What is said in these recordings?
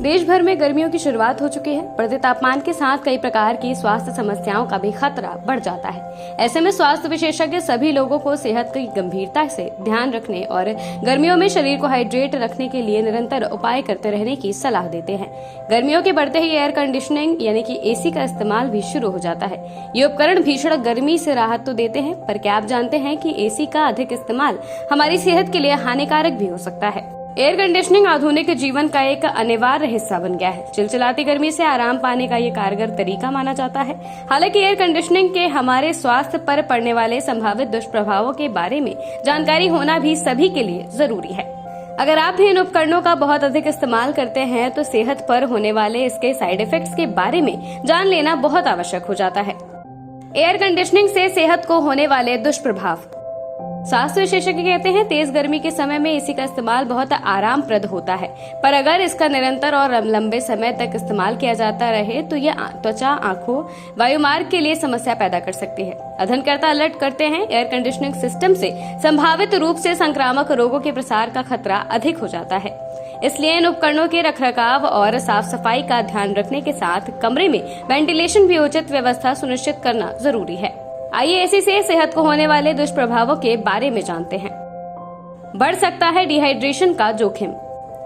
देश भर में गर्मियों की शुरुआत हो चुकी है। बढ़ते तापमान के साथ कई प्रकार की स्वास्थ्य समस्याओं का भी खतरा बढ़ जाता है। ऐसे में स्वास्थ्य विशेषज्ञ सभी लोगों को सेहत की गंभीरता से ध्यान रखने और गर्मियों में शरीर को हाइड्रेट रखने के लिए निरंतर उपाय करते रहने की सलाह देते हैं। गर्मियों के बढ़ते ही एयर कंडीशनिंग यानी कि एसी का इस्तेमाल भी शुरू हो जाता है। ये उपकरण भीषण गर्मी से राहत तो देते हैं, पर क्या आप जानते हैं कि एसी का अधिक इस्तेमाल हमारी सेहत के लिए हानिकारक भी हो सकता है। एयर कंडीशनिंग आधुनिक जीवन का एक अनिवार्य हिस्सा बन गया है। चिलचिलाती गर्मी से आराम पाने का ये कारगर तरीका माना जाता है। हालांकि एयर कंडीशनिंग के हमारे स्वास्थ्य पर पड़ने वाले संभावित दुष्प्रभावों के बारे में जानकारी होना भी सभी के लिए जरूरी है। अगर आप भी इन उपकरणों का बहुत अधिक इस्तेमाल करते हैं तो सेहत पर होने वाले इसके साइड इफेक्ट्स के बारे में जान लेना बहुत आवश्यक हो जाता है। एयर कंडीशनिंग से सेहत को होने वाले दुष्प्रभाव। स्वास्थ्य विशेषज्ञ कहते हैं तेज गर्मी के समय में एसी का इस्तेमाल बहुत आरामप्रद होता है, पर अगर इसका निरंतर और लंबे समय तक इस्तेमाल किया जाता रहे तो यह त्वचा, आंखों, वायुमार्ग के लिए समस्या पैदा कर सकती है। अध्ययनकर्ता अलर्ट करते हैं एयर कंडीशनिंग सिस्टम से संभावित रूप से संक्रामक रोगों के प्रसार का खतरा अधिक हो जाता है। इसलिए इन उपकरणों के रखरखाव और साफ सफाई का ध्यान रखने के साथ कमरे में वेंटिलेशन भी उचित व्यवस्था सुनिश्चित करना जरूरी है। आइए एसी से सेहत को होने वाले दुष्प्रभावों के बारे में जानते हैं। बढ़ सकता है डिहाइड्रेशन का जोखिम।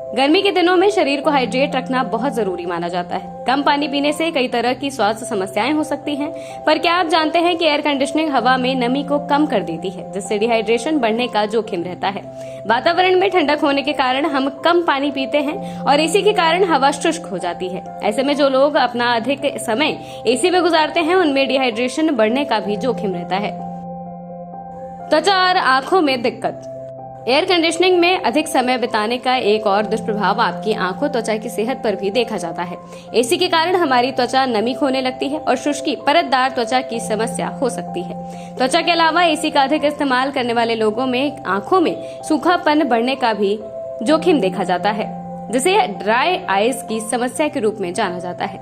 गर्मी के दिनों में शरीर को हाइड्रेट रखना बहुत जरूरी माना जाता है। कम पानी पीने से कई तरह की स्वास्थ्य समस्याएं हो सकती हैं, पर क्या आप जानते हैं कि एयर कंडीशनिंग हवा में नमी को कम कर देती है, जिससे डिहाइड्रेशन बढ़ने का जोखिम रहता है। वातावरण में ठंडक होने के कारण हम कम पानी पीते हैं और एसी के कारण हवा शुष्क हो जाती है। ऐसे में जो लोग अपना अधिक समय एसी में गुजारते हैं उनमें डिहाइड्रेशन बढ़ने का भी जोखिम रहता है। त्वचा और आंखों में दिक्कत। एयर कंडीशनिंग में अधिक समय बिताने का एक और दुष्प्रभाव आपकी आंखों, त्वचा की सेहत पर भी देखा जाता है। एसी के कारण हमारी त्वचा नमी खोने लगती है और शुष्की, परतदार त्वचा की समस्या हो सकती है। त्वचा के अलावा एसी का अधिक इस्तेमाल करने वाले लोगों में आंखों में सूखापन बढ़ने का भी जोखिम देखा जाता है, जिसे ड्राई आईज की समस्या के रूप में जाना जाता है।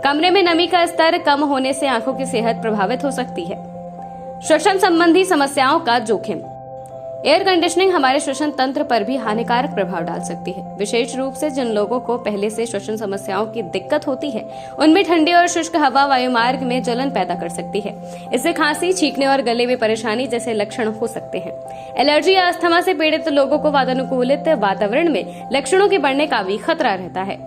कमरे में नमी का स्तर कम होने से आंखों की सेहत प्रभावित हो सकती है। श्वसन संबंधी समस्याओं का जोखिम। एयर कंडीशनिंग हमारे श्वसन तंत्र पर भी हानिकारक प्रभाव डाल सकती है। विशेष रूप से जिन लोगों को पहले से श्वसन समस्याओं की दिक्कत होती है उनमें ठंडी और शुष्क हवा वायुमार्ग में जलन पैदा कर सकती है। इससे खांसी, छींकने और गले में परेशानी जैसे लक्षण हो सकते हैं। एलर्जी या अस्थमा से पीड़ित लोगों को वातानुकूलित वातावरण में लक्षणों के बढ़ने का भी खतरा रहता है।